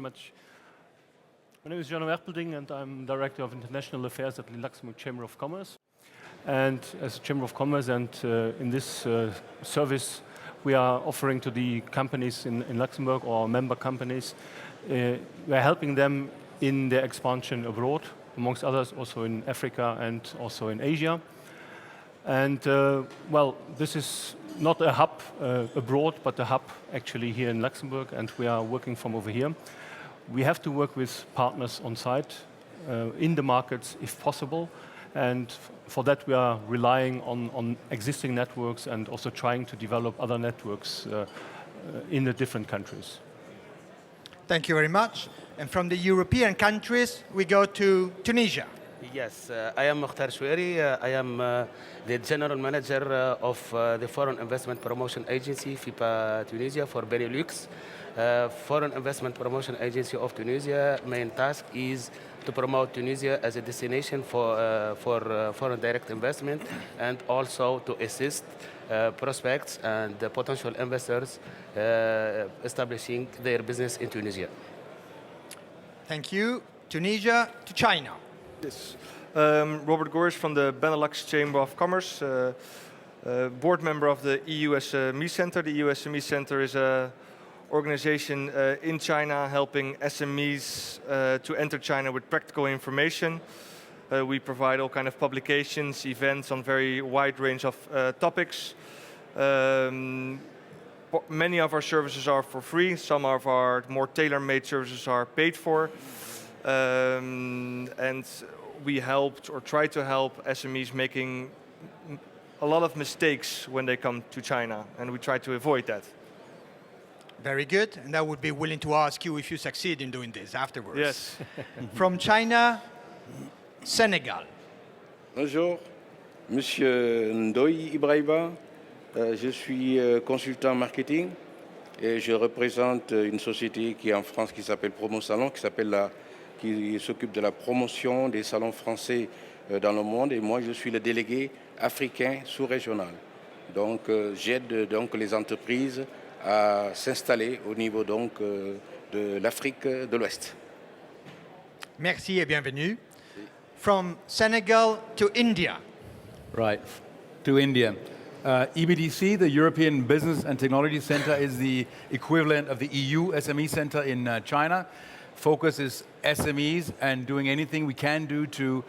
much. My name is Jan Werpelding, and I'm Director of International Affairs at the Luxembourg Chamber of Commerce. And as Chamber of Commerce and in this service, we are offering to the companies in Luxembourg, or member companies, we are helping them in their expansion abroad, amongst others also in Africa and also in Asia. And well, this is not a hub abroad, but a hub actually here in Luxembourg, and we are working from over here. We have to work with partners on site, in the markets if possible, and for that we are relying on existing networks and also trying to develop other networks in the different countries. Thank you very much. And from the European countries, we go to Tunisia. Yes, I am Mokhtar Choueri. I am the General Manager of the Foreign Investment Promotion Agency, FIPA Tunisia, for Benelux. Foreign Investment Promotion Agency of Tunisia, main task is to promote Tunisia as a destination for foreign direct investment, and also to assist prospects and potential investors establishing their business in Tunisia. Thank you. Tunisia to China. Yes. Robert Gorish from the Benelux Chamber of Commerce, board member of the EU SME Center. The EU SME Center is an organization in China helping SMEs to enter China with practical information. We provide all kinds of publications, events on very wide range of topics. Many of our services are for free. Some of our more tailor-made services are paid for. And we helped or try to help SMEs making a lot of mistakes when they come to China, and we try to avoid that. Very good, and I would be willing to ask you if you succeed in doing this afterwards. Yes. From China, Senegal. Bonjour, Monsieur Ndoye Ibrahima. Je suis consultant marketing et je représente une société qui est en France qui s'appelle Promo Salon, qui s'occupe de la promotion des salons français dans le monde, et moi je suis le délégué africain sous-régional. Donc j'aide donc les entreprises à s'installer au niveau donc de l'Afrique de l'Ouest. Merci et bienvenue. From Senegal to India. Right, to India. EBTC, the European Business and Technology Center, is the equivalent of the EU SME Center in China. Focus is SMEs and doing anything we can do to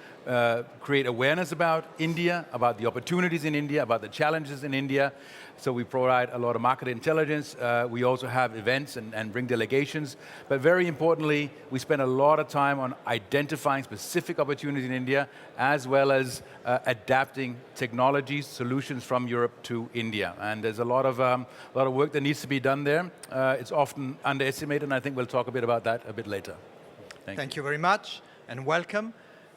create awareness about India, about the opportunities in India, about the challenges in India. So we provide a lot of market intelligence. We also have events and bring delegations. But very importantly, we spend a lot of time on identifying specific opportunities in India, as well as adapting technologies, solutions from Europe to India. And there's a lot of work that needs to be done there. It's often underestimated, and I think we'll talk a bit about that a bit later. Thank you very much, and welcome.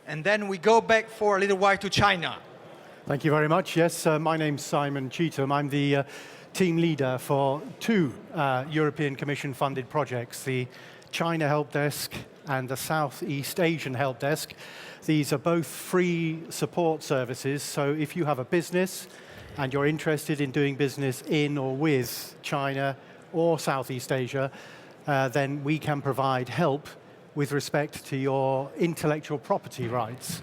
And then we go back for a little while to China. Thank you very much. Yes, my name's Simon Cheetham. I'm the team leader for two European Commission funded projects, the China Help Desk and the Southeast Asian Help Desk. These are both free support services, so if you have a business and you're interested in doing business in or with China or Southeast Asia, then we can provide help with respect to your intellectual property rights.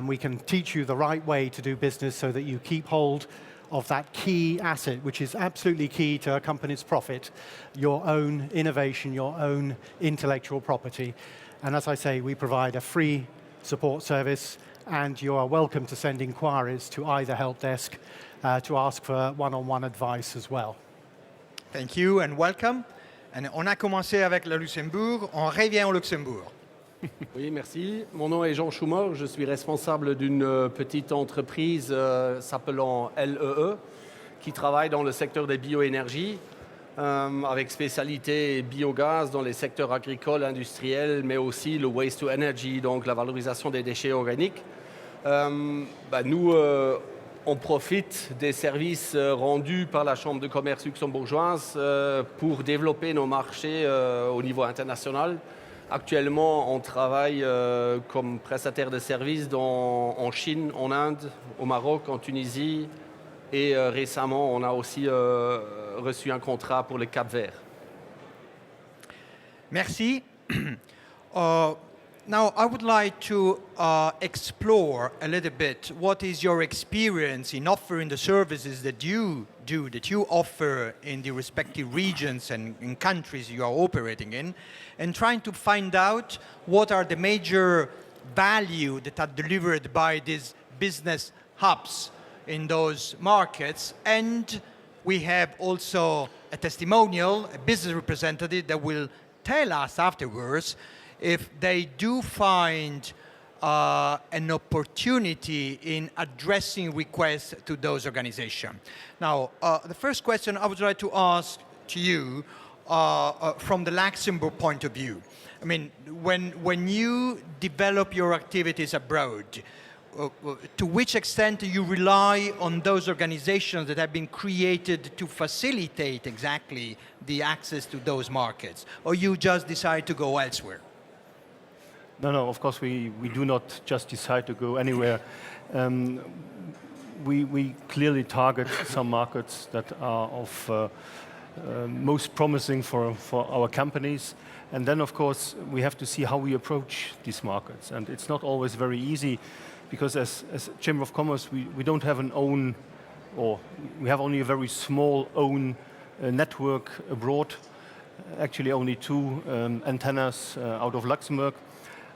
We can teach you the right way to do business so that you keep hold of that key asset, which is absolutely key to a company's profit, your own innovation, your own intellectual property. And as I say, we provide a free support service, and you are welcome to send inquiries to either help desk to ask for one-on-one advice as well. Thank you and welcome. And on a commencé avec le Luxembourg, on revient au Luxembourg. Oui, merci. Mon nom est Jean Schumer. Je suis responsable d'une petite entreprise s'appelant LEE, qui travaille dans le secteur des bioénergies, avec spécialité biogaz dans les secteurs agricoles, industriels, mais aussi le waste to energy, donc la valorisation des déchets organiques. Nous, on profite des services rendus par la Chambre de commerce luxembourgeoise pour développer nos marchés au niveau international. Actuellement, on travaille comme prestataire de services en Chine, en Inde, au Maroc, en Tunisie, et récemment, on a aussi reçu un contrat pour le Cap-Vert. Merci. Now, I would like to explore a little bit what is your experience in offering the services that you do, that you offer in the respective regions and in countries you are operating in, and trying to find out what are the major value that are delivered by these business hubs in those markets. And we have also a testimonial, a business representative that will tell us afterwards if they do find an opportunity in addressing requests to those organizations. Now, the first question I would like to ask to you from the Luxembourg point of view. I mean, when you develop your activities abroad, to which extent do you rely on those organizations that have been created to facilitate exactly the access to those markets? Or you just decide to go elsewhere? No, of course we do not just decide to go anywhere. We clearly target some markets that are of most promising for our companies. And then, of course, we have to see how we approach these markets. And it's not always very easy, because as Chamber of Commerce, we don't have an own, or we have only a very small own network abroad. Actually, only 2 antennas out of Luxembourg.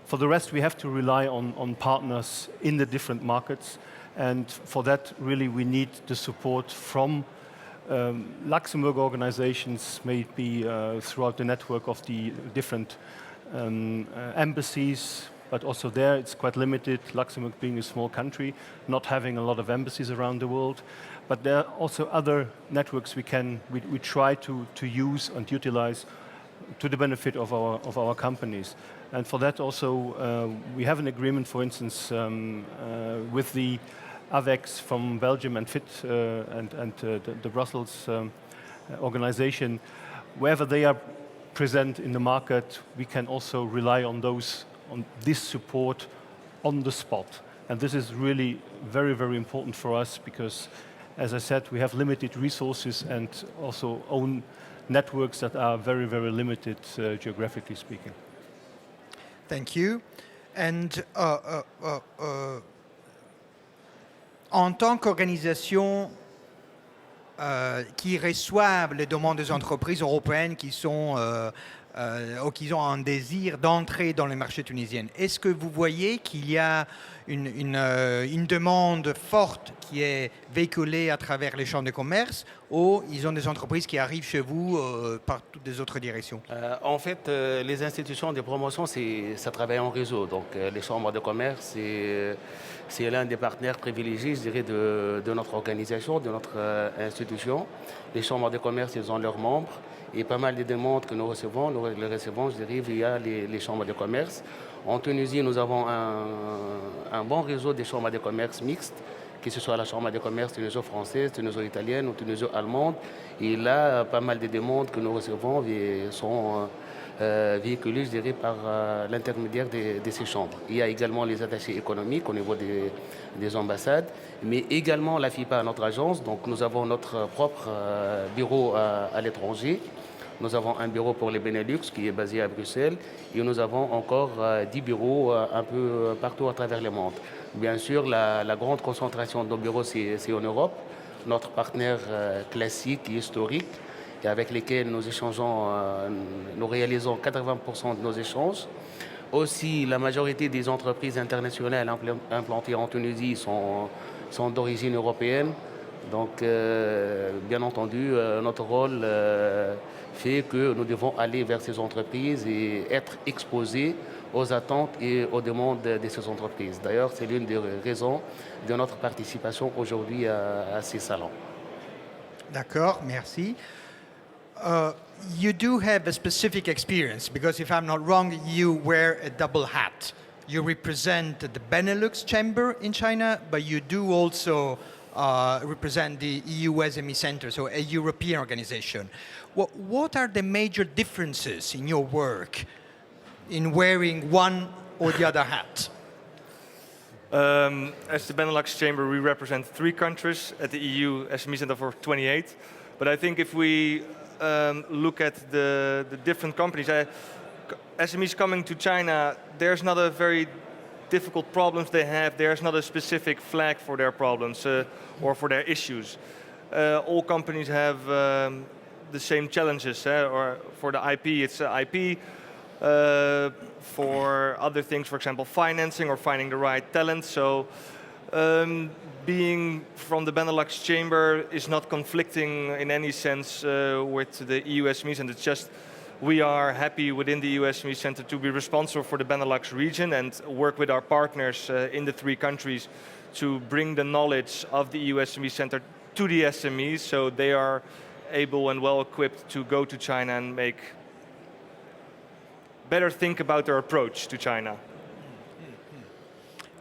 For the rest, we have to rely on partners in the different markets. And for that, really, we need the support from Luxembourg organizations, maybe throughout the network of the different embassies, but also there it's quite limited, Luxembourg being a small country, not having a lot of embassies around the world. But there are also other networks we try to use and utilize to the benefit of our companies. And for that also, we have an agreement, for instance, with the AVEX from Belgium and FIT and the Brussels organization. Wherever they are present in the market, we can also rely on this support on the spot. And this is really very, very important for us because, as I said, we have limited resources and also own networks that are very, very limited geographically speaking. Thank you. And en tant qu'organisation qui reçoivent les demandes des entreprises européennes qui ont un désir d'entrer dans le marché tunisien, est-ce que vous voyez qu'il y a une demande forte qui est véhiculée à travers les chambres de commerce, ou ils ont des entreprises qui arrivent chez vous par toutes des autres directions? En fait, les institutions de promotion, ça travaille en réseau. Donc, les chambres de commerce, c'est l'un des partenaires privilégiés, je dirais, de notre organisation, de notre institution. Les chambres de commerce, ils ont leurs membres. Et pas mal de demandes que nous recevons, je dirais, via les chambres de commerce. En Tunisie, nous avons un bon réseau des chambres de commerce mixtes, que ce soit la chambre de commerce tuniso-française, tuniso-italienne ou tuniso-allemande. Et là, pas mal de demandes que nous recevons sont véhiculées, je dirais, par l'intermédiaire de ces chambres. Il y a également les attachés économiques au niveau des ambassades, mais également la FIPA, notre agence. Donc nous avons notre propre bureau à l'étranger. Nous avons un bureau pour les Benelux qui est basé à Bruxelles et nous avons encore 10 bureaux un peu partout à travers le monde. Bien sûr, la grande concentration de nos bureaux, c'est en Europe. Notre partenaire classique et historique, et avec lesquels nous échangeons, nous réalisons 80% de nos échanges. Aussi, la majorité des entreprises internationales implantées en Tunisie sont d'origine européenne. Donc, bien entendu, notre rôle fait que nous devons aller vers ces entreprises et être exposés aux attentes et aux demandes de ces entreprises. D'ailleurs, c'est l'une des raisons de notre participation aujourd'hui à ces salons. D'accord, merci. You do have a specific experience because, if I'm not wrong, you wear a double hat. You represent the Benelux Chamber in China, but you do also represent the EU SME Center, so a European organization. What are the major differences in your work in wearing one or the other hat? As the Benelux Chamber, we represent 3 countries at the EU SME Center for 28. But I think if we look at the different companies, SMEs coming to China, there's not a very difficult problems they have. There's not a specific flag for their problems or for their issues. All companies have the same challenges. Or for the IP, it's IP. For other things, for example, financing or finding the right talent. So being from the Benelux Chamber is not conflicting in any sense with the EU SMEs, and it's just we are happy within the EU SME Center to be responsible for the Benelux region and work with our partners in the 3 countries to bring the knowledge of the EU SME Center to the SMEs so they are able and well equipped to go to China and better think about their approach to China.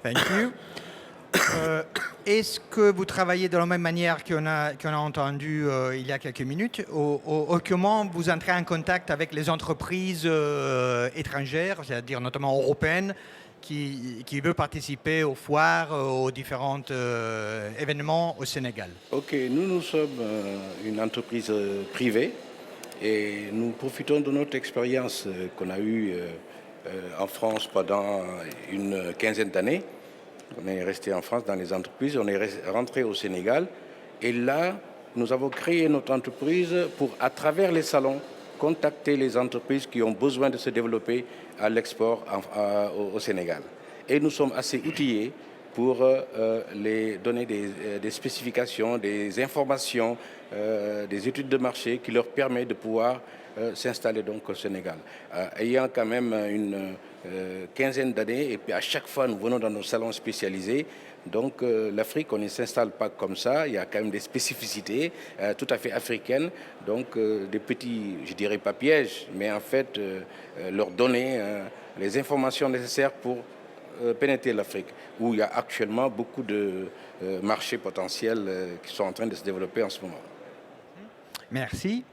Thank you. Est-ce que vous travaillez de la même manière qu'on a entendu il y a quelques minutes, ou comment vous entrez en contact avec les entreprises étrangères, c'est-à-dire notamment européennes, qui veulent participer aux foires, aux différents événements au Sénégal? Ok, nous sommes une entreprise privée et nous profitons de notre expérience qu'on a eue en France pendant une quinzaine d'années. On est resté en France dans les entreprises, on est rentré au Sénégal et là, nous avons créé notre entreprise pour, à travers les salons, contacter les entreprises qui ont besoin de se développer à l'export au Sénégal. Et nous sommes assez outillés pour les donner des spécifications, des informations, des études de marché qui leur permettent de pouvoir s'installer donc au Sénégal. Ayant quand même une quinzaine d'années, et puis à chaque fois nous venons dans nos salons spécialisés. Donc l'Afrique, on ne s'installe pas comme ça, il y a quand même des spécificités tout à fait africaines, donc des petits, je dirais pas pièges, mais en fait leur donner les informations nécessaires pour pénétrer l'Afrique, où il y a actuellement beaucoup de marchés potentiels qui sont en train de se développer en ce moment. Merci.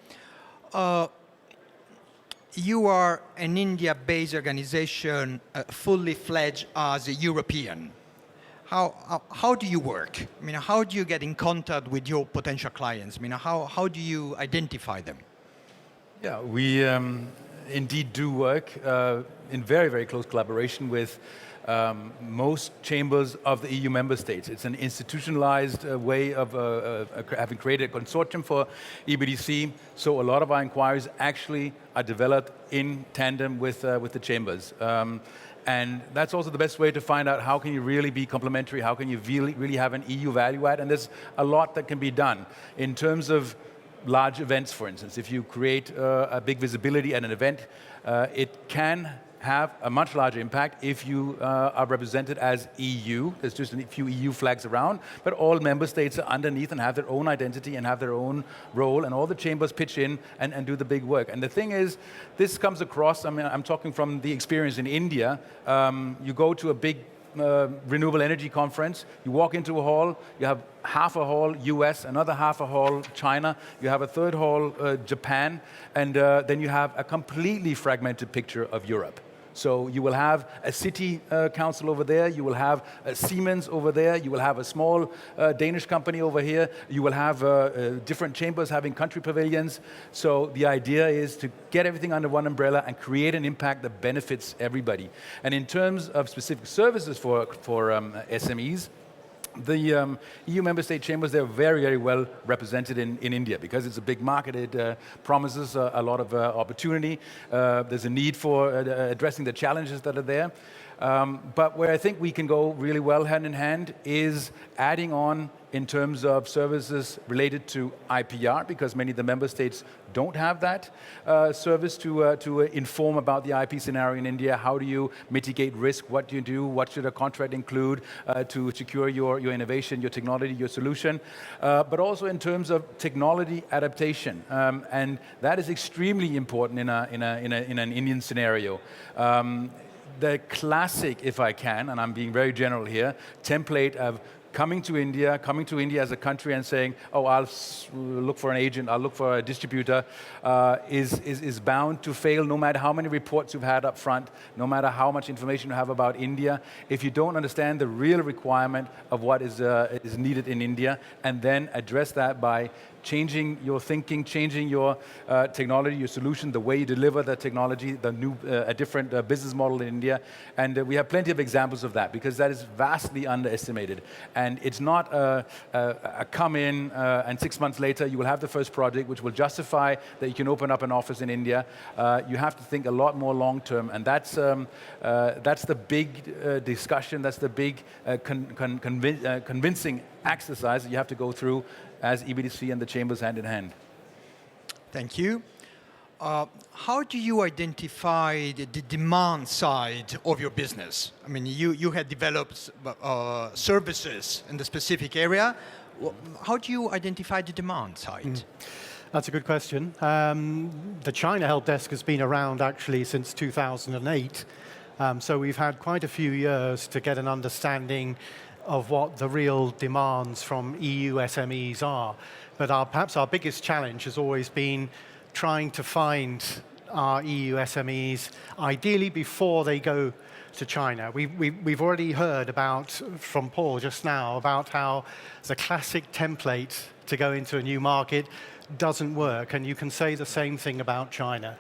You are an India-based organization, fully fledged as a European. How do you work? I mean, how do you get in contact with your potential clients? I mean, how do you identify them? Yeah, we indeed do work in very, very close collaboration with most chambers of the EU member states. It's an institutionalized way of having created a consortium for EBTC, so a lot of our inquiries actually are developed in tandem with the chambers. And that's also the best way to find out how can you really be complementary, how can you really have an EU value add, and there's a lot that can be done. In terms of large events, for instance, if you create a big visibility at an event, it can have a much larger impact if you are represented as EU. There's just a few EU flags around, but all member states are underneath and have their own identity and have their own role, and all the chambers pitch in and do the big work. And the thing is, this comes across, I mean, I'm talking from the experience in India. You go to a big renewable energy conference, you walk into a hall, you have half a hall US, another half a hall China, you have a third hall Japan, and then you have a completely fragmented picture of Europe. So you will have a city council over there, you will have Siemens over there, you will have a small Danish company over here, you will have different chambers having country pavilions. So the idea is to get everything under one umbrella and create an impact that benefits everybody. And in terms of specific services for SMEs, the EU member state chambers, they're very, very well represented in India because it's a big market. It promises a lot of opportunity. There's a need for addressing the challenges that are there. But where I think we can go really well hand in hand is adding on in terms of services related to IPR, because many of the member states don't have that service to inform about the IP scenario in India. How do you mitigate risk? What do you do? What should a contract include to secure your innovation, your technology, your solution? But also in terms of technology adaptation. And that is extremely important in an Indian scenario. The classic, if I can, and I'm being very general here, template of coming to India as a country and saying, oh, I'll look for an agent, I'll look for a distributor, is bound to fail no matter how many reports you've had up front, no matter how much information you have about India, if you don't understand the real requirement of what is needed in India, and then address that by changing your thinking, changing your technology, your solution, the way you deliver the technology, the new, a different business model in India. And we have plenty of examples of that because that is vastly underestimated. And it's not a come in and 6 months later you will have the first project which will justify that you can open up an office in India. You have to think a lot more long term, and that's the big discussion, that's the big convincing exercise that you have to go through as EBTC and the chambers hand in hand. Thank you. How do you identify the demand side of your business? I mean, you had developed services in the specific area. How do you identify the demand side? That's a good question. The China Help Desk has been around actually since 2008. So we've had quite a few years to get an understanding of what the real demands from EU SMEs are. But perhaps our biggest challenge has always been trying to find our EU SMEs, ideally before they go to China. We've already heard about, from Paul just now, about how the classic template to go into a new market doesn't work, and you can say the same thing about China.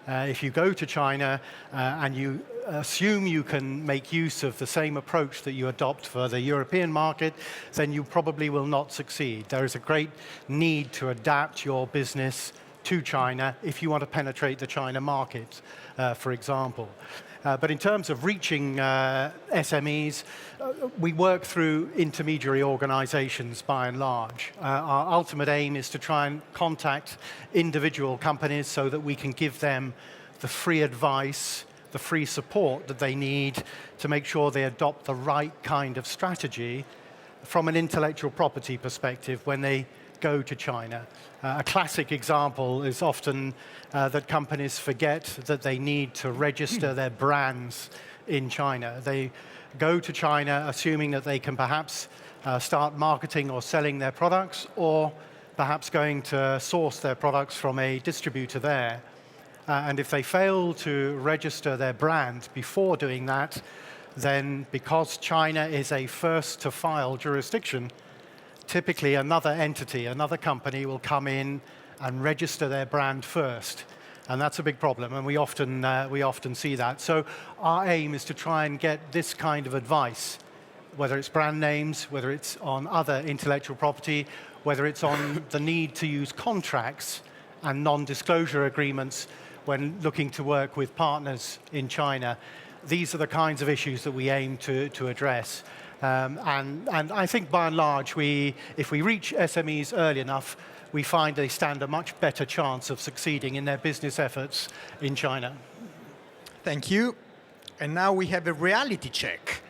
If you go to China and you assume you can make use of the same approach that you adopt for the European market, then you probably will not succeed. There is a great need to adapt your business to China if you want to penetrate the China market, for example. But in terms of reaching SMEs, we work through intermediary organizations by and large. Our ultimate aim is to try and contact individual companies so that we can give them the free advice, the free support that they need to make sure they adopt the right kind of strategy from an intellectual property perspective when they go to China. A classic example is often that companies forget that they need to register their brands in China. They go to China assuming that they can perhaps start marketing or selling their products, or perhaps going to source their products from a distributor there. And if they fail to register their brand before doing that, then because China is a first-to-file jurisdiction, typically another entity, another company will come in and register their brand first. And that's a big problem, and we often see that. So our aim is to try and get this kind of advice, whether it's brand names, whether it's on other intellectual property, whether it's on the need to use contracts and non-disclosure agreements when looking to work with partners in China. These are the kinds of issues that we aim to address. And I think by and large, if we reach SMEs early enough, we find they stand a much better chance of succeeding in their business efforts in China. Thank you. And now we have a reality check.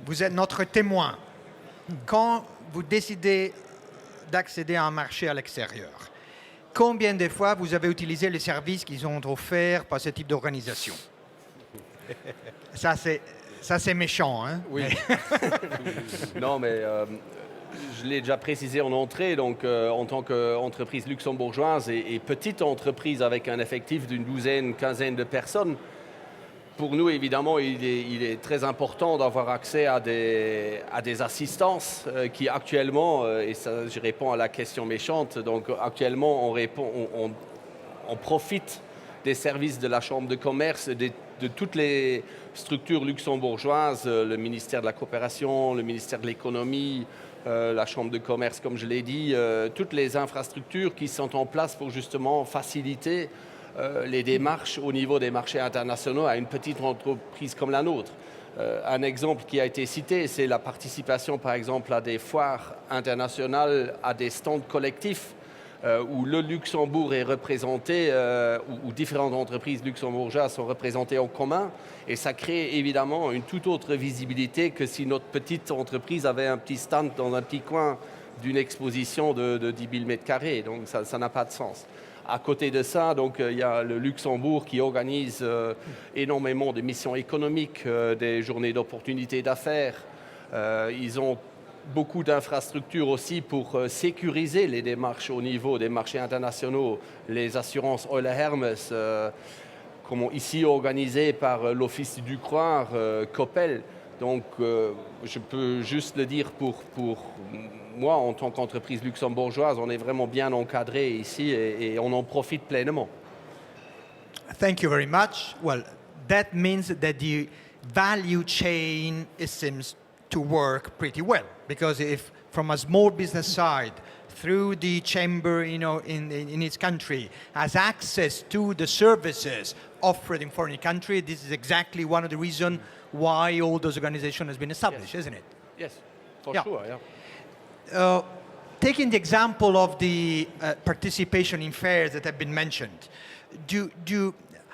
Vous êtes notre témoin. Quand vous décidez d'accéder à un marché à l'extérieur, combien de fois vous avez utilisé les services qu'ils ont offerts par ce type d'organisation? Ça, c'est méchant, hein? Oui. Non, mais je l'ai déjà précisé en entrée, donc en tant qu'entreprise luxembourgeoise et petite entreprise avec un effectif d'une douzaine, quinzaine de personnes, pour nous, évidemment, il est très important d'avoir accès à des assistances qui actuellement, et ça, je réponds à la question méchante, donc actuellement, on profite des services de la Chambre de commerce, de toutes les structures luxembourgeoises, le ministère de la Coopération, le ministère de l'Économie, la Chambre de commerce, comme je l'ai dit, toutes les infrastructures qui sont en place pour justement faciliter les démarches au niveau des marchés internationaux à une petite entreprise comme la nôtre. Un exemple qui a été cité, c'est la participation par exemple à des foires internationales, à des stands collectifs où le Luxembourg est représenté, où différentes entreprises luxembourgeoises sont représentées en commun, et ça crée évidemment une toute autre visibilité que si notre petite entreprise avait un petit stand dans un petit coin d'une exposition de 10 000 mètres carrés, donc ça n'a pas de sens. À côté de ça, donc, il y a le Luxembourg qui organise énormément de missions économiques, des journées d'opportunités d'affaires. Ils ont beaucoup d'infrastructures aussi pour sécuriser les démarches au niveau des marchés internationaux, les assurances Euler Hermes, ici organisées par l'Office du Croire, Coppel. Donc, je peux juste le dire pour moi, en tant qu'entreprise luxembourgeoise, on est vraiment bien encadré ici et on en profite pleinement. Thank you very much. Well, that means that the value chain seems to work pretty well, because if from a small business side, through the chamber, in its country, has access to the services offered in foreign country, this is exactly one of the reasons why all those organizations has been established, isn't it? Yes, for Yeah. sure, yeah. Taking the example of the participation in fairs that have been mentioned,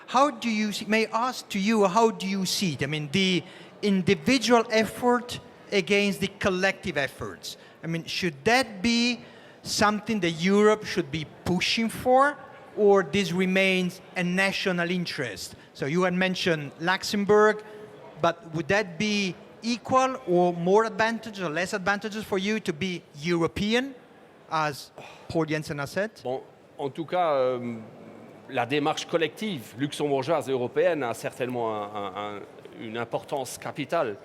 how do you see, may I ask to you, how do you see it? I mean, the individual effort against the collective efforts. I mean, should that be something that Europe should be pushing for, or this remains a national interest? So you had mentioned Luxembourg, but would that be equal or more advantages or less advantages for you to be European, as Poul Jensen has said? Bon, en tout cas, la démarche collective luxembourgeoise et européenne a certainement une importance capitale.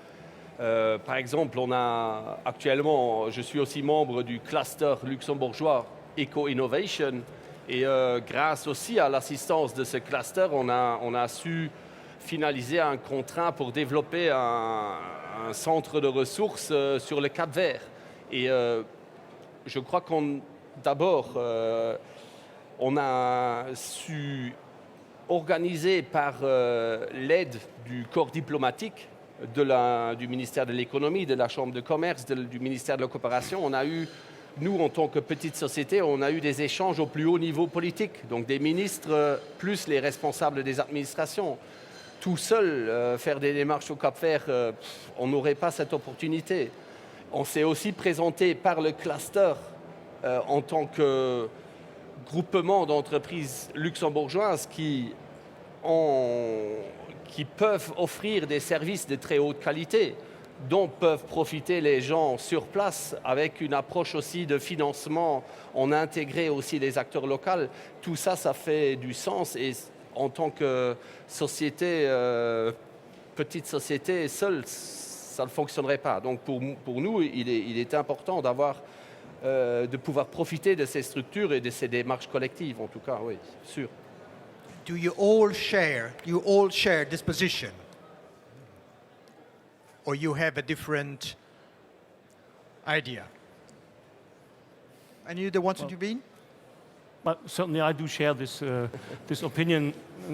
Par exemple, je suis aussi membre du cluster luxembourgeois Eco-Innovation, et grâce aussi à l'assistance de ce cluster, on a su finaliser un contrat pour développer un centre de ressources sur le Cap-Vert. Et je crois d'abord, on a su organiser par l'aide du corps diplomatique, du ministère de l'économie, de la Chambre de commerce, du ministère de la coopération. Nous, en tant que petite société, on a eu des échanges au plus haut niveau politique, donc des ministres plus les responsables des administrations. Tout seul, faire des démarches au Cap-Vert, on n'aurait pas cette opportunité. On s'est aussi présenté par le cluster en tant que groupement d'entreprises luxembourgeoises qui peuvent offrir des services de très haute qualité, dont peuvent profiter les gens sur place, avec une approche aussi de financement. On a intégré aussi les acteurs locaux. Tout ça, ça fait du sens. Et en tant que société, petite société, seule, ça ne fonctionnerait pas. Donc pour nous, il est important de pouvoir profiter de ces structures et de ces démarches collectives, en tout cas, oui, sûr. Do you all share this position? Or you have a different idea? Any of you that wants to intervene? But certainly I do share this opinion,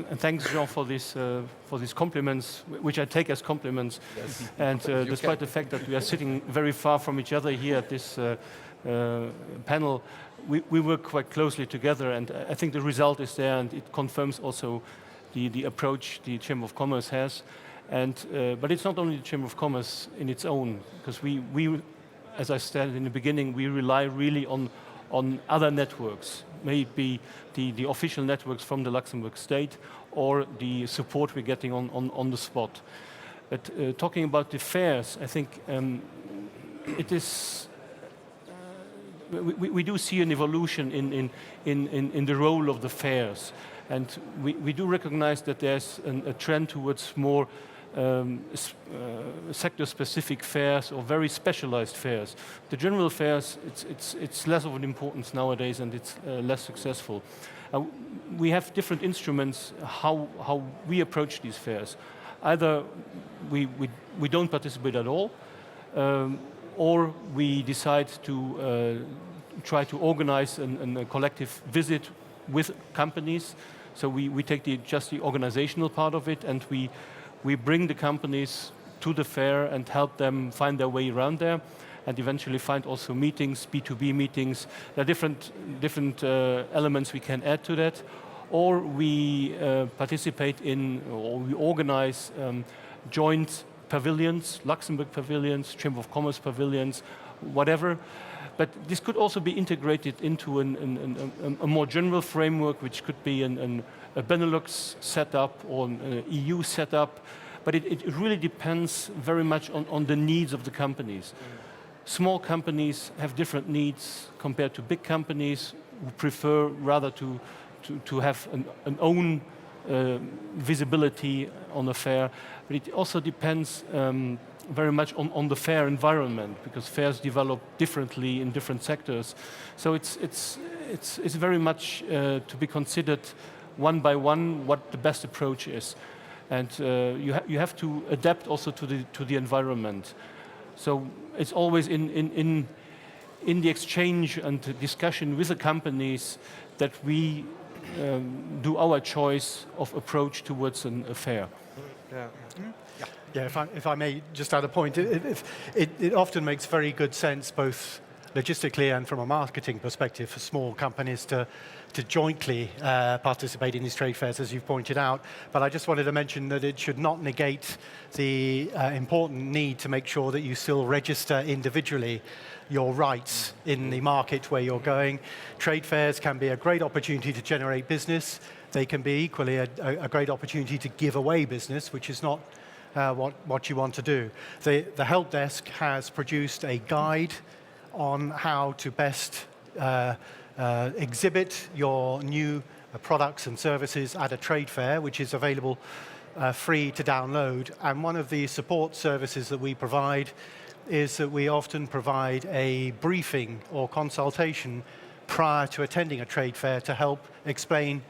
and thanks, Jean, for these compliments, which I take as compliments. Yes. And despite the fact that we are sitting very far from each other here at this panel, we work quite closely together, and I think the result is there, and it confirms also the approach the Chamber of Commerce has. And but it's not only the Chamber of Commerce in its own, because we, as I said in the beginning, we rely really on other networks, may it be the official networks from the Luxembourg state or the support we're getting on the spot. But talking about the fairs, I think it is. We do see an evolution in the role of the fairs, and we do recognize that there's a trend towards more sector-specific fairs or very specialized fairs. The general fairs, it's less of an importance nowadays, and it's less successful. We have different instruments how we approach these fairs. Either we don't participate at all, or we decide to try to organize a collective visit with companies. So we take just the organizational part of it, and we bring the companies to the fair and help them find their way around there, and eventually find also meetings, B2B meetings. There are different elements we can add to that. Or we participate in, or we organize joint pavilions, Luxembourg pavilions, Chamber of Commerce pavilions, whatever. But this could also be integrated into a more general framework, which could be a Benelux setup or an EU setup. But it really depends very much on the needs of the companies. Small companies have different needs compared to big companies who prefer rather to have an own visibility on a fair. But it also depends very much on the fair environment, because fairs develop differently in different sectors. So it's very much to be considered one by one what the best approach is. And you have to adapt also to the environment. So it's always in the exchange and discussion with the companies that we do our choice of approach towards an affair. Yeah. Yeah, if I may just add a point, it often makes very good sense, both logistically and from a marketing perspective, for small companies to jointly participate in these trade fairs, as you've pointed out. But I just wanted to mention that it should not negate the important need to make sure that you still register individually your rights in the market where you're going. Trade fairs can be a great opportunity to generate business. They can be equally a great opportunity to give away business, which is not what you want to do. The help desk has produced a guide on how to best exhibit your new products and services at a trade fair, which is available free to download. And one of the support services that we provide is that we often provide a briefing or consultation prior to attending a trade fair to help explain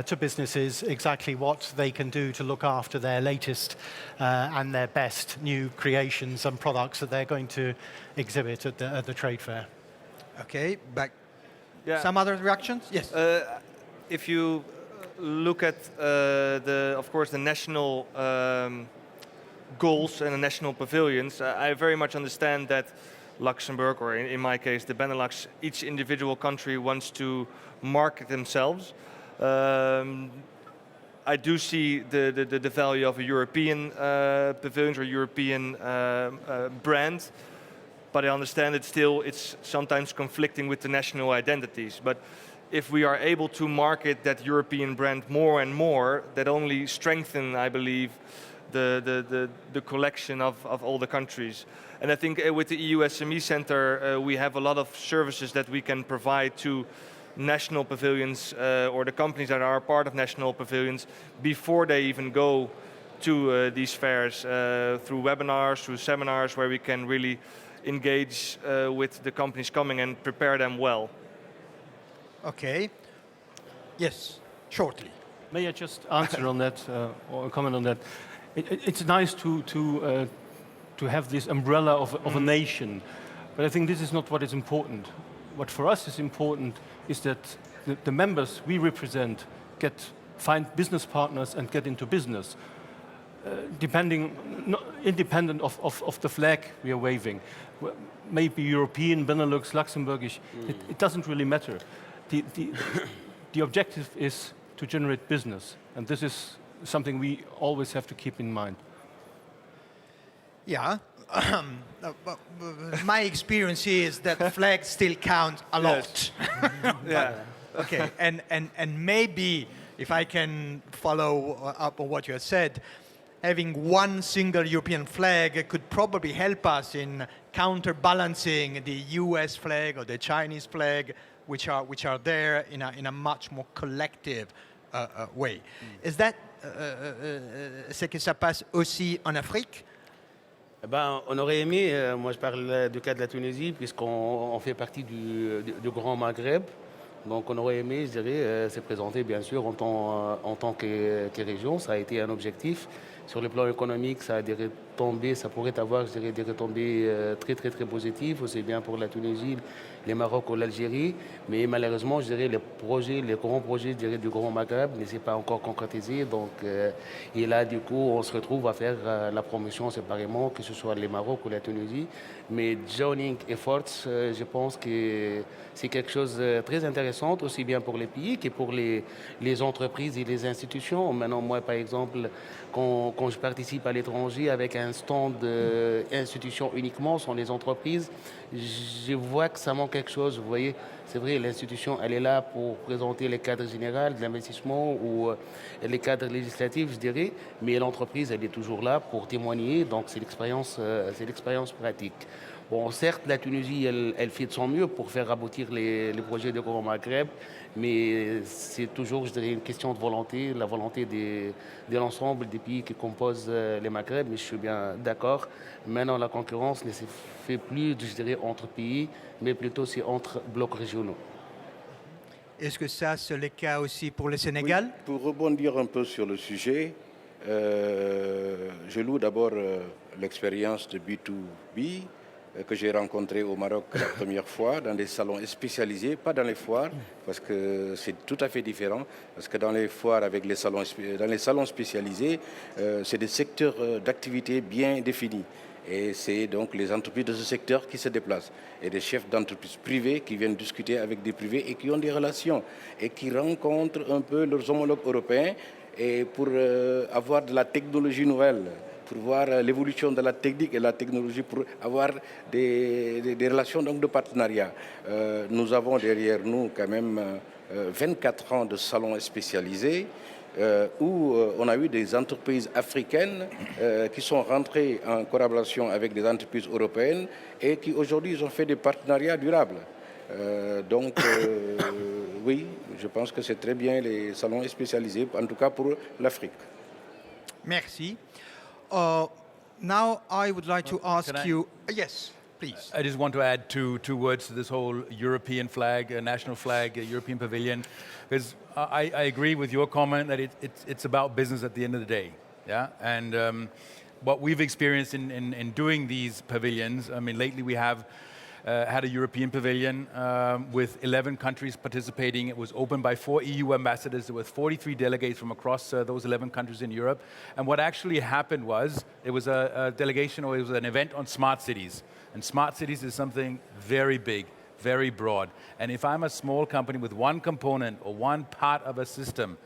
to businesses exactly what they can do to look after their latest and their best new creations and products that they're going to exhibit at the trade fair. Okay, back. Yeah. Some other reactions? Yes. If you look at of course, the national goals and the national pavilions, I very much understand that Luxembourg, or in my case, the Benelux, each individual country wants to market themselves. I do see the value of a European pavilion or European brand, but I understand it's sometimes conflicting with the national identities. But if we are able to market that European brand more and more, that only strengthen, I believe, the collection of all the countries. And I think with the EU SME Center, we have a lot of services that we can provide to national pavilions or the companies that are part of national pavilions before they even go to these fairs, through webinars, through seminars, where we can really engage with the companies coming and prepare them well. Okay. Yes, shortly. May I just answer on that or comment on that? It's nice to have this umbrella of a nation, but I think this is not what is important. What for us is important is that the members we represent find business partners and get into business, independent of the flag we are waving. Maybe European, Benelux, Luxembourgish, it doesn't really matter. The objective is to generate business, and this is something we always have to keep in mind. Yeah. My experience is that flags still count a lot. Yeah. Okay, and maybe if I can follow up on what you have said, having one single European flag could probably help us in counterbalancing the US flag or the Chinese flag, which are there in a much more collective way. Is that ce que ça passe aussi en Afrique? Ben, on aurait aimé, moi je parle du cas de la Tunisie, puisqu'on fait partie du Grand Maghreb. Donc on aurait aimé, je dirais, se présenter bien sûr en tant que région. Ça a été un objectif. Sur le plan économique, ça a des retombées, ça pourrait avoir, je dirais, des retombées très positives, aussi bien pour la Tunisie, le Maroc ou l'Algérie. Mais malheureusement, je dirais, les grands projets, je dirais, du Grand Maghreb ne s'est pas encore concrétisé. Donc, et là, du coup, on se retrouve à faire la promotion séparément, que ce soit le Maroc ou la Tunisie. Mais joining efforts, je pense que c'est quelque chose de très intéressant, aussi bien pour les pays que pour les entreprises et les institutions. Maintenant, moi, par exemple, quand je participe à l'étranger avec un stand institution uniquement, sans les entreprises, je vois que ça manque quelque chose. Vous voyez, c'est vrai, l'institution, elle est là pour présenter les cadres généraux de l'investissement ou les cadres législatifs, je dirais, mais l'entreprise, elle est toujours là pour témoigner, donc c'est l'expérience pratique. Bon, certes, la Tunisie, elle fait de son mieux pour faire aboutir les projets de Grand Maghreb, mais c'est toujours, je dirais, une question de volonté, la volonté de l'ensemble des pays qui composent les Maghreb, mais je suis bien d'accord. Maintenant, la concurrence ne se fait plus, je dirais, entre pays, mais plutôt c'est entre blocs régionaux. Est-ce que ça, c'est le cas aussi pour le Sénégal? Oui, pour rebondir un peu sur le sujet, je loue d'abord l'expérience de B2B que j'ai rencontré au Maroc la première fois dans des salons spécialisés, pas dans les foires, parce que c'est tout à fait différent. Parce que dans les foires, avec dans les salons spécialisés, c'est des secteurs d'activité bien définis. Et c'est donc les entreprises de ce secteur qui se déplacent. Et des chefs d'entreprises privées qui viennent discuter avec des privés et qui ont des relations et qui rencontrent un peu leurs homologues européens et pour avoir de la technologie nouvelle, pour voir l'évolution de la technique et la technologie, pour avoir des relations donc, de partenariat. Nous avons derrière nous quand même 24 ans de salons spécialisés où on a eu des entreprises africaines qui sont rentrées en collaboration avec des entreprises européennes et qui aujourd'hui ont fait des partenariats durables. Oui, je pense que c'est très bien les salons spécialisés, en tout cas pour l'Afrique. Merci. Now I would like to ask you... Yes, please. I just want to add two words to this whole European flag, national flag, European pavilion, because I agree with your comment that it's about business at the end of the day. Yeah, and what we've experienced in doing these pavilions, I mean, lately we have had a European pavilion with 11 countries participating. It was opened by 4 EU ambassadors. There were 43 delegates from across those 11 countries in Europe. And what actually happened was, it was a delegation, or it was an event on smart cities. And smart cities is something very big, very broad. And if I'm a small company with one component or one part of a system,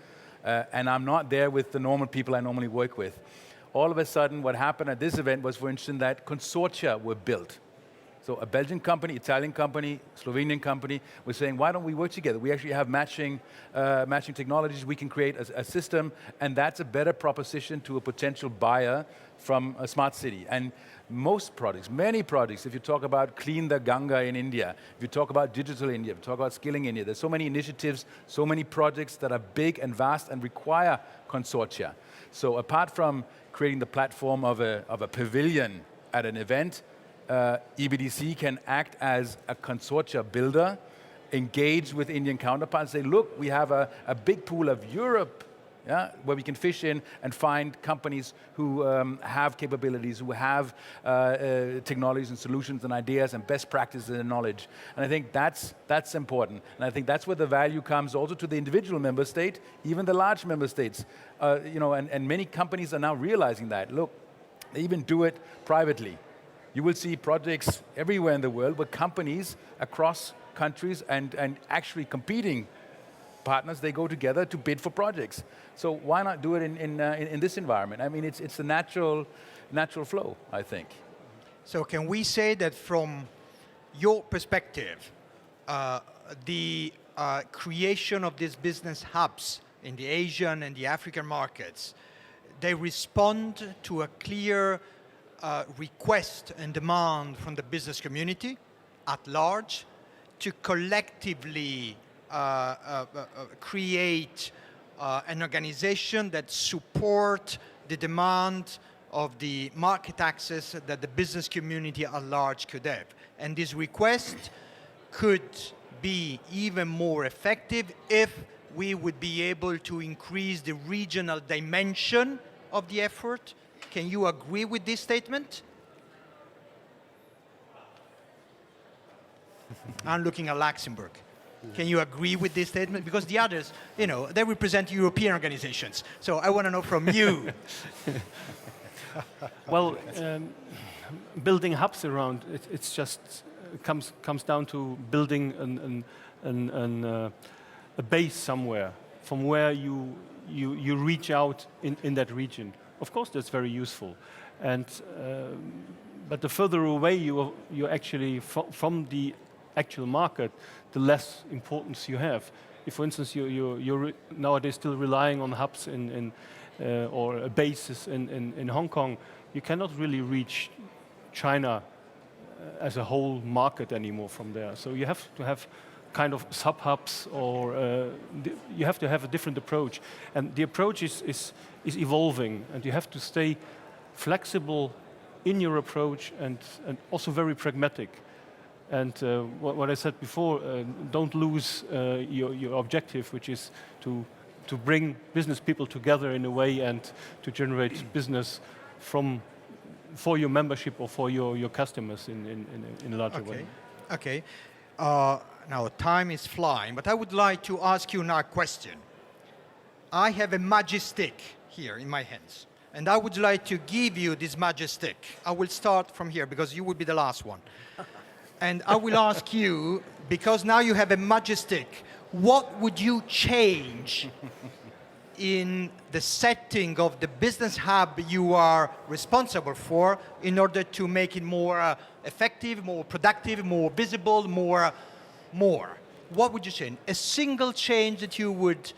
and I'm not there with the normal people I normally work with, all of a sudden what happened at this event was, for instance, that consortia were built. So a Belgian company, Italian company, Slovenian company was saying, why don't we work together? We actually have matching technologies. We can create a system, and that's a better proposition to a potential buyer from a smart city. And most projects, many projects, if you talk about Clean the Ganga in India, if you talk about Digital India, if you talk about Skilling India, there's so many initiatives, so many projects that are big and vast and require consortia. So apart from creating the platform of a pavilion at an event, EBTC can act as a consortia builder, engage with Indian counterparts, say, look, we have a big pool of Europe, yeah, where we can fish in and find companies who have capabilities, who have technologies and solutions and ideas and best practices and knowledge. And I think that's important. And I think that's where the value comes also to the individual member state, even the large member states. And many companies are now realizing that. Look, they even do it privately. You will see projects everywhere in the world where companies across countries and actually competing partners, they go together to bid for projects. So why not do it in this environment? I mean, it's a natural flow, I think. So can we say that from your perspective, the creation of these business hubs in the Asian and the African markets, they respond to a clear request and demand from the business community at large to collectively create an organization that support the demand of the market access that the business community at large could have. And this request could be even more effective if we would be able to increase the regional dimension of the effort. Can you agree with this statement? I'm looking at Luxembourg. Can you agree with this statement? Because the others, they represent European organizations. So I want to know from you. Well, building hubs around, it's just comes down to building a base somewhere from where you reach out in that region. Of course, that's very useful, but the further away you're actually from the actual market, the less importance you have. If, for instance, you're nowadays still relying on hubs or bases in Hong Kong, you cannot really reach China as a whole market anymore from there. So you have to have kind of sub-hubs, or you have to have a different approach. And the approach is evolving, and you have to stay flexible in your approach and also very pragmatic. And what I said before, don't lose your objective, which is to bring business people together in a way and to generate business for your membership or for your customers in a larger way. Okay. Now time is flying, but I would like to ask you now a question. I have a magic stick here in my hands, and I would like to give you this magic stick. I will start from here because you will be the last one. And I will ask you, because now you have a magic stick, what would you change in the setting of the business hub you are responsible for in order to make it more effective, more productive, more visible, more? What would you change? A single change that you would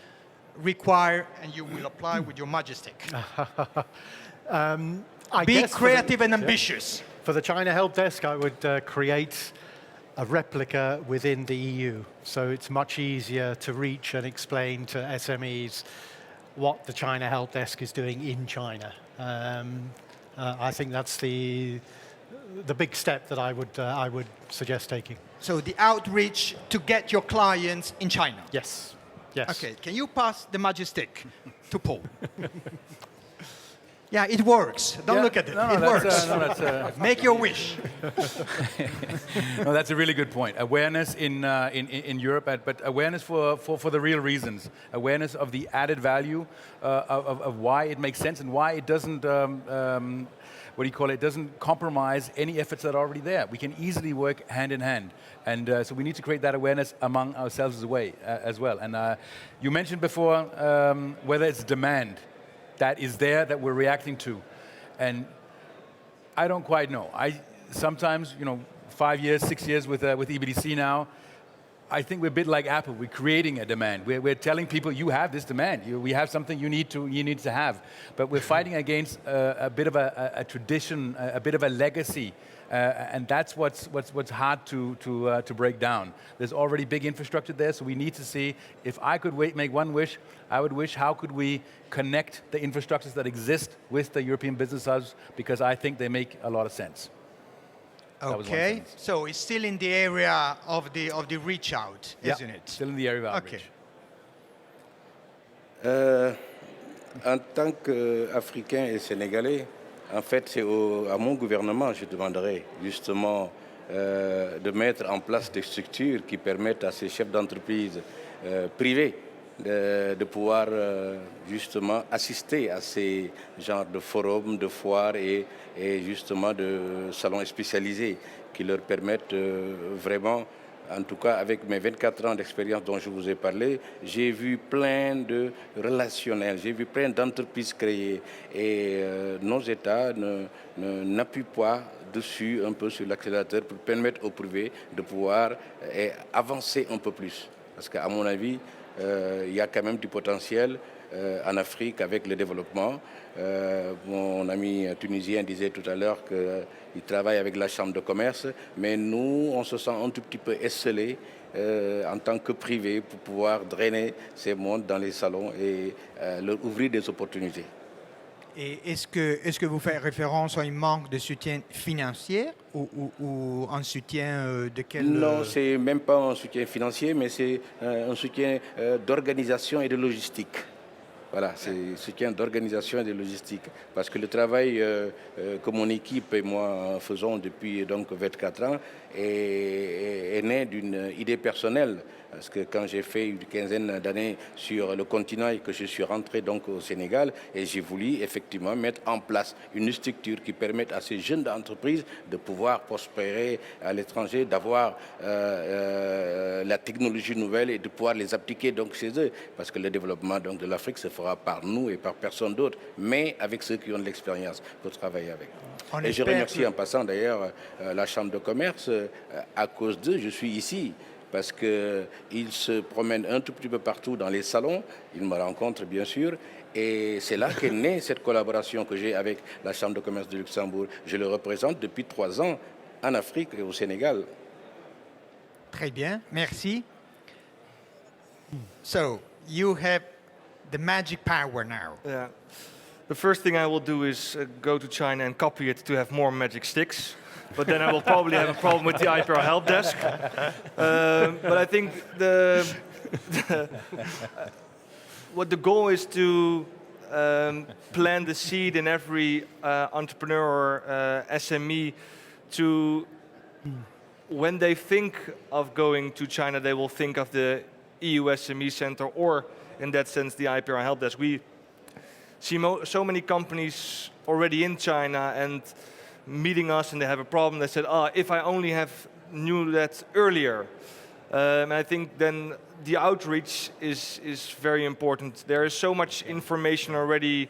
require and you will apply with your magic stick. Be creative and ambitious. For the China Help Desk, I would create a replica within the EU. So it's much easier to reach and explain to SMEs what the China Help Desk is doing in China. I think that's the big step that I would suggest taking. So the outreach to get your clients in China. Yes. Yes. Okay. Can you pass the magic stick to Paul? Yeah, it works. Don't look at it. It works. Make your wish. No, that's a really good point. Awareness in Europe, but awareness for the real reasons. Awareness of the added value of why it makes sense and why it doesn't. It doesn't compromise any efforts that are already there. We can easily work hand in hand. And so we need to create that awareness among ourselves as well. And you mentioned before whether it's demand that is there that we're reacting to. And I don't quite know. Sometimes, 5 years, 6 years with EBTC now, I think we're a bit like Apple. We're creating a demand. We're telling people, you have this demand. We have something you need to have. But we're fighting against a bit of a tradition, a bit of a legacy. And that's what's hard to break down. There's already big infrastructure there, so we need to see, if I could make one wish, I would wish, how could we connect the infrastructures that exist with the European business hubs, because I think they make a lot of sense. Okay, so it's still in the area of the reach out, isn't it? Still in the area of outreach. En tant qu'Africain et Sénégalais, en fait, c'est à mon gouvernement, je demanderai justement de mettre en place des structures qui permettent à ces chefs d'entreprise privés de pouvoir justement assister à ces genres de forums, de foires et justement de salons spécialisés qui leur permettent vraiment, en tout cas avec mes 24 ans d'expérience dont je vous ai parlé, j'ai vu plein de relationnels, j'ai vu plein d'entreprises créées et nos États n'appuient pas dessus un peu sur l'accélérateur pour permettre aux privés de pouvoir avancer un peu plus. Parce qu'à mon avis, il y a quand même du potentiel en Afrique avec le développement. Mon ami tunisien disait tout à l'heure qu'il travaille avec la Chambre de commerce, mais nous, on se sent un tout petit peu esselés en tant que privé pour pouvoir drainer ces mondes dans les salons et leur ouvrir des opportunités. Et est-ce que vous faites référence à un manque de soutien financier ou un soutien de quel... Non, c'est même pas un soutien financier, mais c'est un soutien d'organisation et de logistique. Voilà, c'est soutien d'organisation et de logistique. Parce que le travail que mon équipe et moi faisons depuis donc 24 ans est né d'une idée personnelle. Parce que quand j'ai fait une quinzaine d'années sur le continent et que je suis rentré donc au Sénégal, et j'ai voulu effectivement mettre en place une structure qui permette à ces jeunes entreprises de pouvoir prospérer à l'étranger, d'avoir la technologie nouvelle et de pouvoir les appliquer donc chez eux. Parce que le développement donc de l'Afrique se fera par nous et par personne d'autre, mais avec ceux qui ont de l'expérience pour travailler avec. Et je remercie en passant d'ailleurs la Chambre de commerce. À cause d'eux, je suis ici. Parce qu'ils se promènent un tout petit peu partout dans les salons, ils me rencontrent bien sûr, et c'est là qu'est née cette collaboration que j'ai avec la Chambre de commerce de Luxembourg. Je le représente depuis 3 ans en Afrique et au Sénégal. Très bien, merci. So, you have the magic power now. Yeah. The first thing I will do is go to China and copy it to have more magic sticks. But then I will probably have a problem with the IPR help desk. But I think what the goal is to plant the seed in every entrepreneur or SME to, when they think of going to China, they will think of the EU SME Center, or in that sense, the IPR help desk. We see so many companies already in China and meeting us, and they have a problem. They said, if I only knew that earlier. And I think then the outreach is very important. There is so much information already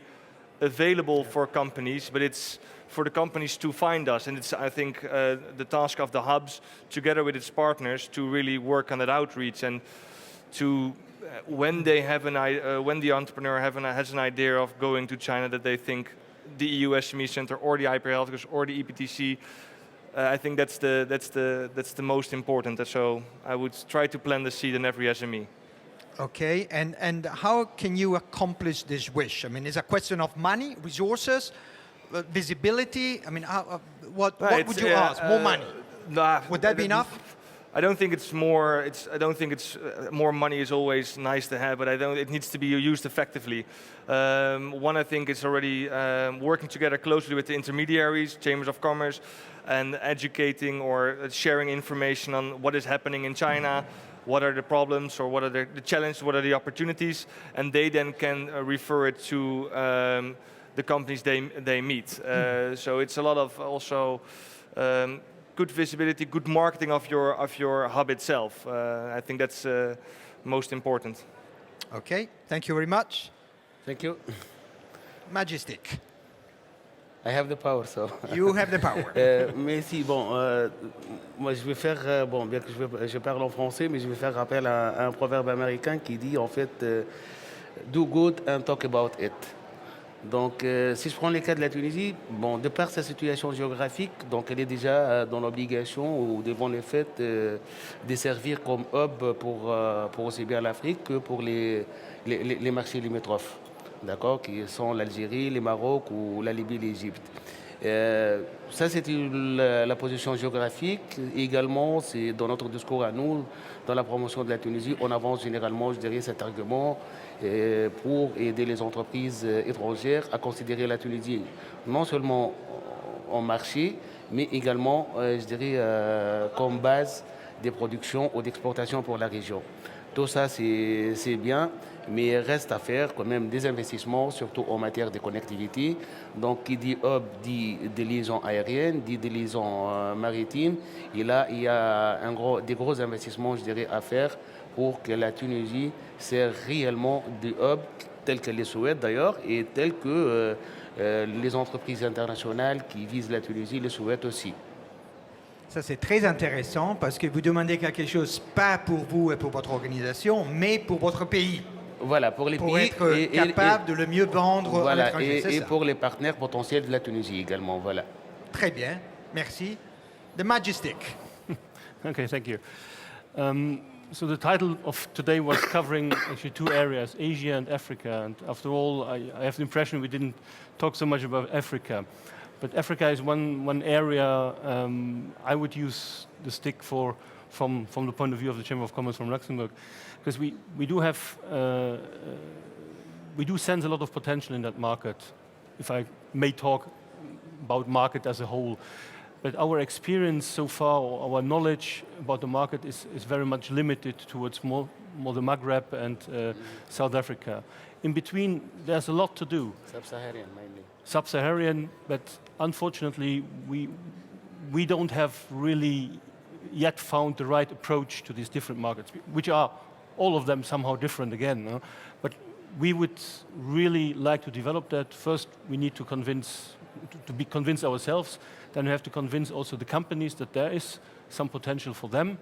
available for companies, but it's for the companies to find us. And it's, I think, the task of the hubs, together with its partners, to really work on that outreach and to when they have when the entrepreneur has an idea of going to China, that they think the EU SME Center or the IPR Health or the EBTC. I think that's the most important. So I would try to plant the seed in every SME. Okay, and how can you accomplish this wish? I mean, is it a question of money, resources, visibility? I mean, what would you ask? More money? Would that be enough? I don't think it's more. I don't think it's more money is always nice to have, but it needs to be used effectively. One, I think, is already working together closely with the intermediaries, chambers of commerce, and educating or sharing information on what is happening in China, what are the problems or what are the challenges, what are the opportunities, and they then can refer it to the companies they meet. So it's a lot of also. Good visibility, good marketing of your hub itself. I think that's most important. Okay, thank you very much. Thank you. Majestic. I have the power, so. You have the power. Mais si, bon, moi je vais faire, bon, bien que je parle en français, mais je vais faire rappel à un proverbe américain qui dit en fait, do good and talk about it. Donc, si je prends les cas de la Tunisie, bon, de par sa situation géographique, donc elle est déjà dans l'obligation ou devant le fait de servir comme hub pour aussi bien l'Afrique que pour les marchés limitrophes, d'accord, qui sont l'Algérie, le Maroc ou la Libye, l'Égypte. Ça, c'est la position géographique. Également, c'est dans notre discours à nous, dans la promotion de la Tunisie, on avance généralement, je dirais, cet argument pour aider les entreprises étrangères à considérer la Tunisie non seulement en marché, mais également, je dirais, comme base des productions ou d'exportation pour la région. Tout ça, c'est bien, mais il reste à faire quand même des investissements, surtout en matière de connectivité. Donc, qui dit hub, dit des liaisons aériennes, dit des liaisons maritimes. Et là, il y a des gros investissements, je dirais, à faire pour que la Tunisie sert réellement de hub, tel qu'elle le souhaite d'ailleurs, et tel que les entreprises internationales qui visent la Tunisie le souhaitent aussi. Ça, c'est très intéressant parce que vous demandez quelque chose, pas pour vous et pour votre organisation, mais pour votre pays. Voilà, pour les pour pays. Être capable de le mieux vendre voilà, à l'étranger. Et pour les partenaires potentiels de la Tunisie également. Voilà. Très bien, merci. The Majestic. Okay, thank you. So the title of today was covering actually two areas, Asia and Africa. And after all, I have the impression we didn't talk so much about Africa. But Africa is one area I would use the stick for from the point of view of the Chamber of Commerce from Luxembourg, because we do have we do sense a lot of potential in that market, if I may talk about market as a whole. But our experience so far, our knowledge about the market is very much limited towards more the Maghreb and South Africa. In between, there's a lot to do. Sub-Saharan mainly. Sub-Saharan, but unfortunately, we don't have really yet found the right approach to these different markets, which are all of them somehow different again. No? But we would really like to develop that. First, we need to convince ourselves. Then we have to convince also the companies that there is some potential for them.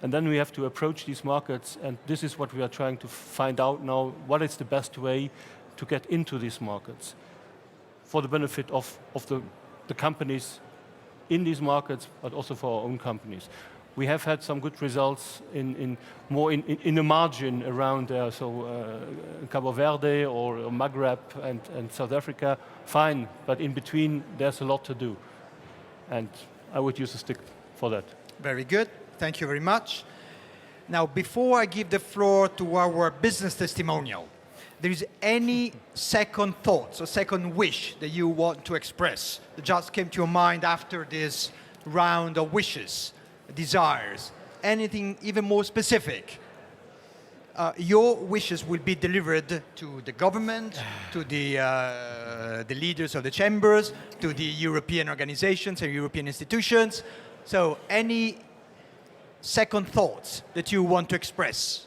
And then we have to approach these markets, and this is what we are trying to find out now, what is the best way to get into these markets for the benefit of the companies in these markets, but also for our own companies. We have had some good results in the margin around there, so Cabo Verde or Maghreb and South Africa, fine, but in between there's a lot to do. And I would use a stick for that. Very good. Thank you very much. Now, before I give the floor to our business testimonial, there is any second thoughts or second wish that you want to express that just came to your mind after this round of wishes, desires, anything even more specific? Your wishes will be delivered to the government, to the leaders of the chambers, to the European organizations and European institutions. So any second thoughts that you want to express?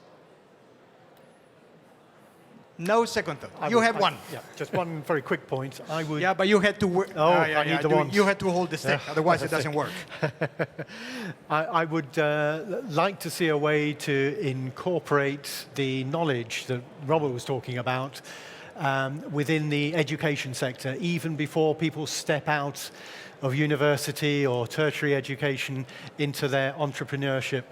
No second thought. You have one. Yeah, just one very quick point. I would. Yeah, but you had to work. I need the wand. You had to hold the stick, otherwise it doesn't work. I would like to see a way to incorporate the knowledge that Robert was talking about within the education sector, even before people step out of university or tertiary education into their entrepreneurship.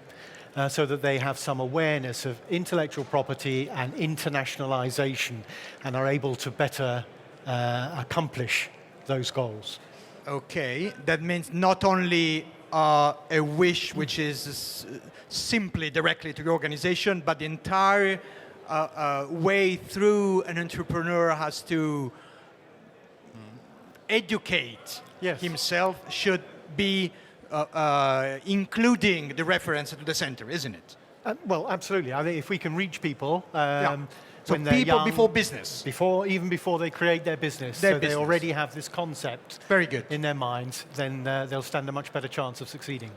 So that they have some awareness of intellectual property and internationalization and are able to better accomplish those goals. Okay, that means not only a wish which is simply directly to the organization, but the entire way through an entrepreneur has to educate himself should be including the reference to the center, isn't it? Well, absolutely. I think if we can reach people so when they're people young, before business, even before they create their business, they already have this concept very good in their minds, then they'll stand a much better chance of succeeding.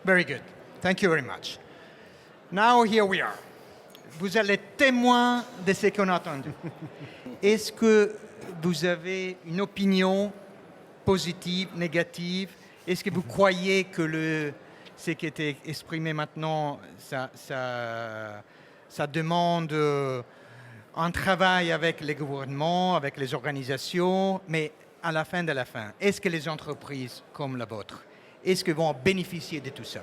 Very good. Thank you very much. Now here we are. Vous êtes les témoins de ce qu'on a entendu. Est-ce que vous avez une opinion positive, négative? Est-ce que vous croyez que ce qui était exprimé maintenant, ça demande un travail avec les gouvernements, avec les organisations, mais à la fin de la fin, est-ce que les entreprises comme la vôtre, est-ce qu'elles vont bénéficier de tout ça?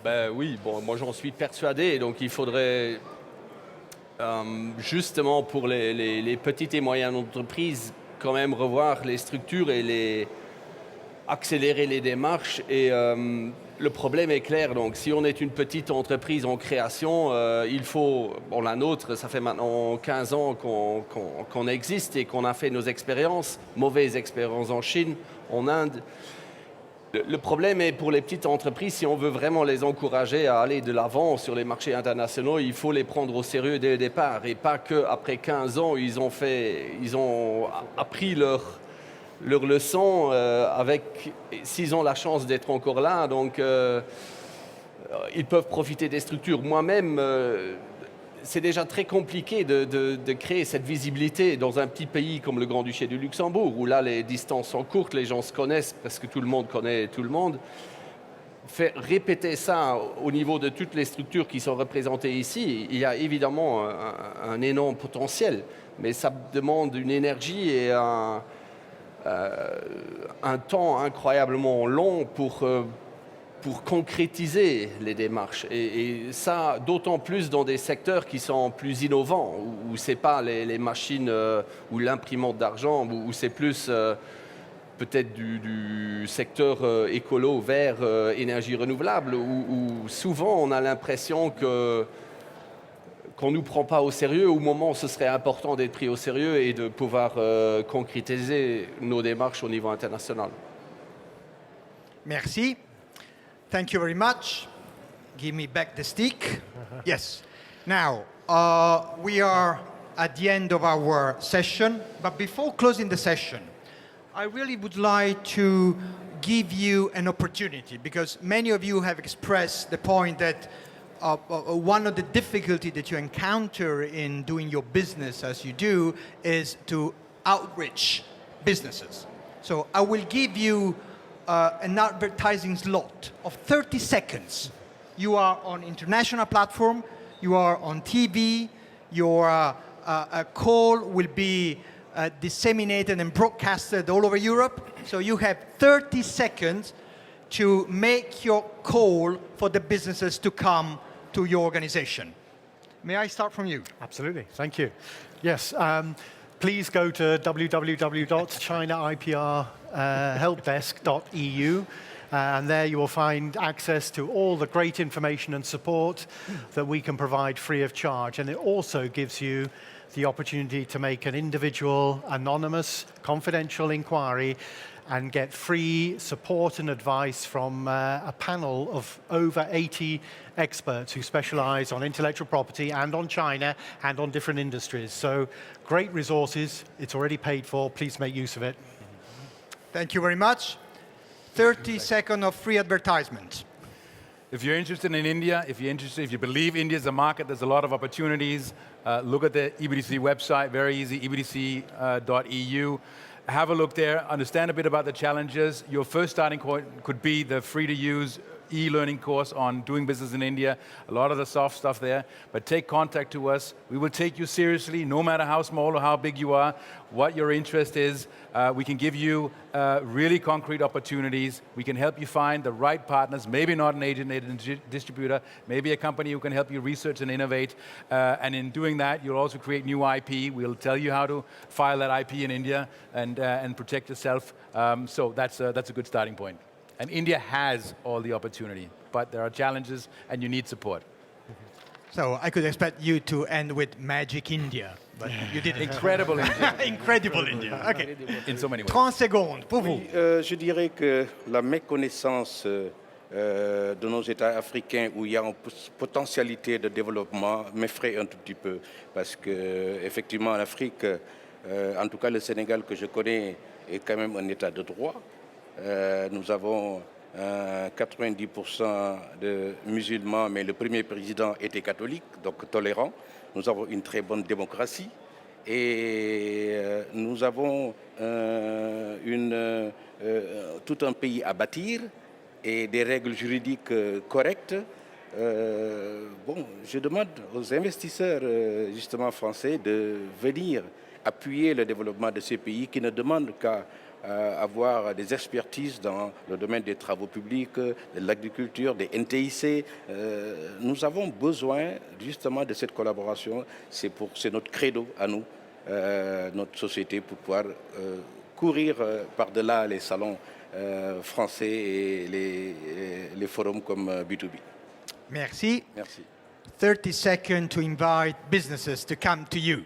Ben oui, bon, moi j'en suis persuadé, donc il faudrait justement pour les petites et moyennes entreprises quand même revoir les structures et accélérer les démarches. Et le problème est clair. Donc, si on est une petite entreprise en création, il faut... Bon, la nôtre, ça fait maintenant 15 ans qu'on existe et qu'on a fait nos expériences, mauvaises expériences en Chine, en Inde. Le problème est pour les petites entreprises, si on veut vraiment les encourager à aller de l'avant sur les marchés internationaux, il faut les prendre au sérieux dès le départ et pas qu'après 15 ans, ils ont appris leur leçon s'ils ont la chance d'être encore là, donc ils peuvent profiter des structures. Moi-même, c'est déjà très compliqué de créer cette visibilité dans un petit pays comme le Grand-Duché du Luxembourg, où là, les distances sont courtes, les gens se connaissent, parce que tout le monde connaît tout le monde. Faire répéter ça au niveau de toutes les structures qui sont représentées ici, il y a évidemment un énorme potentiel, mais ça demande une énergie et un temps incroyablement long pour concrétiser les démarches. Et ça, d'autant plus dans des secteurs qui sont plus innovants, où ce n'est pas les machines ou l'imprimante d'argent, où c'est plus peut-être du secteur écolo, vert, énergie renouvelable, où souvent on a l'impression qu'on ne nous prend pas au sérieux, au moment où ce serait important d'être pris au sérieux et de pouvoir concrétiser nos démarches au niveau international. Merci. Thank you very much. Give me back the stick. Yes. Now, we are at the end of our session, but before closing the session, I really would like to give you an opportunity, because many of you have expressed the point that one of the difficulties that you encounter in doing your business as you do is to outreach businesses. So I will give you an advertising slot of 30 seconds. You are on international platform, you are on TV, your call will be disseminated and broadcasted all over Europe. So you have 30 seconds to make your call for the businesses to come to your organization. May I start from you? Absolutely, thank you. Yes, please go to www.chinaipr.helpdesk.eu. And there you will find access to all the great information and support that we can provide free of charge. And it also gives you the opportunity to make an individual, anonymous, confidential inquiry and get free support and advice from a panel of over 80 experts who specialize on intellectual property and on China and on different industries. So great resources. It's already paid for. Please make use of it. Thank you very much. 30 seconds of free advertisement. If you're interested in India, if you believe India is a market, there's a lot of opportunities. Look at the EBTC website, very easy, ebtc.eu. Have a look there, understand a bit about the challenges. Your first starting point could be the free-to-use e-learning course on doing business in India, a lot of the soft stuff there. But take contact to us. We will take you seriously, no matter how small or how big you are, what your interest is. We can give you really concrete opportunities. We can help you find the right partners, maybe not an agent, a distributor, maybe a company who can help you research and innovate. And in doing that, you'll also create new IP. We'll tell you how to file that IP in India and protect yourself. So that's a good starting point. And India has all the opportunity, but there are challenges and you need support. So I could expect you to end with Magic India, but you didn't. Incredible India. Incredible India. Okay. In so many ways. 30 secondes pour vous. Je dirais que la méconnaissance de nos États africains où il y a une potentialité de développement m'effraie un tout petit peu parce que effectivement en Afrique, en tout cas le Sénégal que je connais est quand même un État de droit. Nous avons 90% de musulmans, mais le premier président était catholique, donc tolérant. Nous avons une très bonne démocratie et nous avons tout un pays à bâtir et des règles juridiques correctes. Je demande aux investisseurs justement français de venir appuyer le développement de ces pays qui ne demandent qu'à avoir des expertises dans le domaine des travaux publics, de l'agriculture, des NTIC. Nous avons besoin justement de cette collaboration. C'est notre credo à nous, notre société, pour pouvoir courir par-delà les salons français et les forums comme B2B. Merci. Merci. 30 seconds to invite businesses to come to you.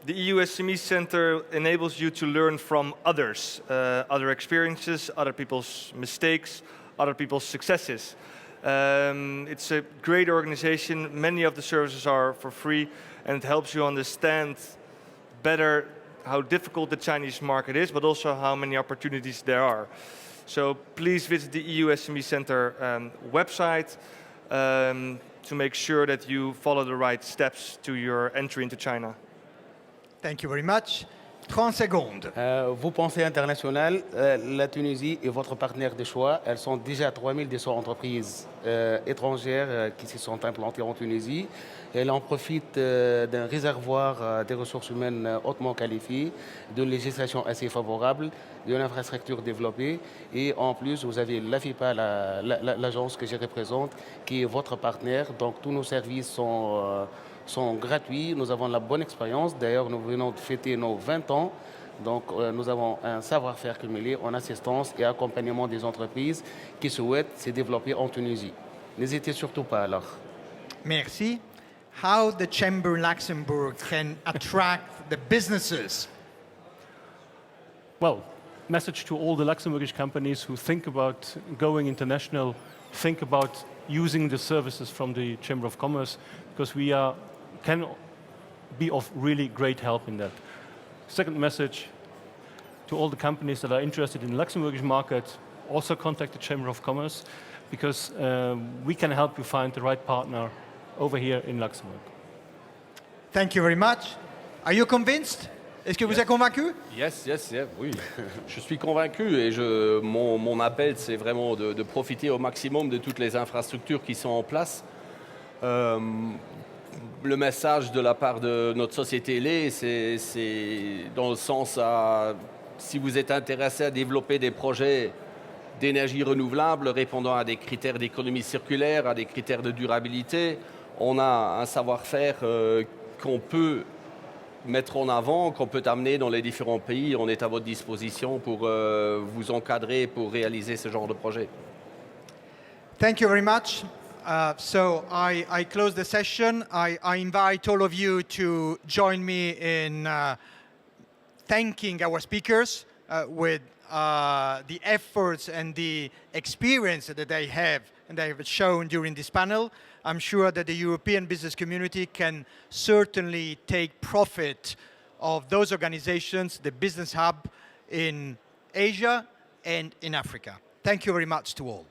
The EU SME Center enables you to learn from others, other experiences, other people's mistakes, other people's successes. It's a great organization. Many of the services are for free, and it helps you understand better how difficult the Chinese market is, but also how many opportunities there are. So please visit the EU SME Center website to make sure that you follow the right steps to your entry into China. Thank you very much. 30 secondes. Vous pensez international, la Tunisie est votre partenaire de choix. Elles sont déjà 3200 entreprises étrangères qui se sont implantées en Tunisie. Elle en profite d'un réservoir des ressources humaines hautement qualifiées, d'une législation assez favorable, d'une infrastructure développée. Et en plus, vous avez l'AFIPA, l'agence que je représente, qui est votre partenaire. Donc tous nos services sont gratuits. Nous avons la bonne expérience. D'ailleurs, nous venons de fêter nos 20 ans. Donc, nous avons un savoir-faire cumulé en assistance et accompagnement des entreprises qui souhaitent se développer en Tunisie. N'hésitez surtout pas alors. Merci. How the Chamber Luxembourg can attract the businesses? Well, message to all the Luxembourgish companies who think about going international, think about using the services from the Chamber of Commerce, because we can be of really great help in that. Second message to all the companies that are interested in the Luxembourgish market, also contact the Chamber of Commerce, because we can help you find the right partner over here in Luxembourg. Thank you very much. Are you convinced? Est-ce que vous êtes convaincu? Yes, oui. Je suis convaincu et mon appel, c'est vraiment de profiter au maximum de toutes les infrastructures qui sont en place. le message de la part de notre société Lait, c'est dans le sens à, si vous êtes intéressé à développer des projets d'énergie renouvelable répondant à des critères d'économie circulaire, à des critères de durabilité, on a un savoir-faire qu'on peut mettre en avant, qu'on peut amener dans les différents pays. On est à votre disposition pour vous encadrer, pour réaliser ce genre de projet. Thank you very much. So I close the session. I invite all of you to join me in thanking our speakers with the efforts and the experience that they have and they have shown during this panel. I'm sure that the European business community can certainly take profit of those organizations, the Business Hub in Asia and in Africa. Thank you very much to all.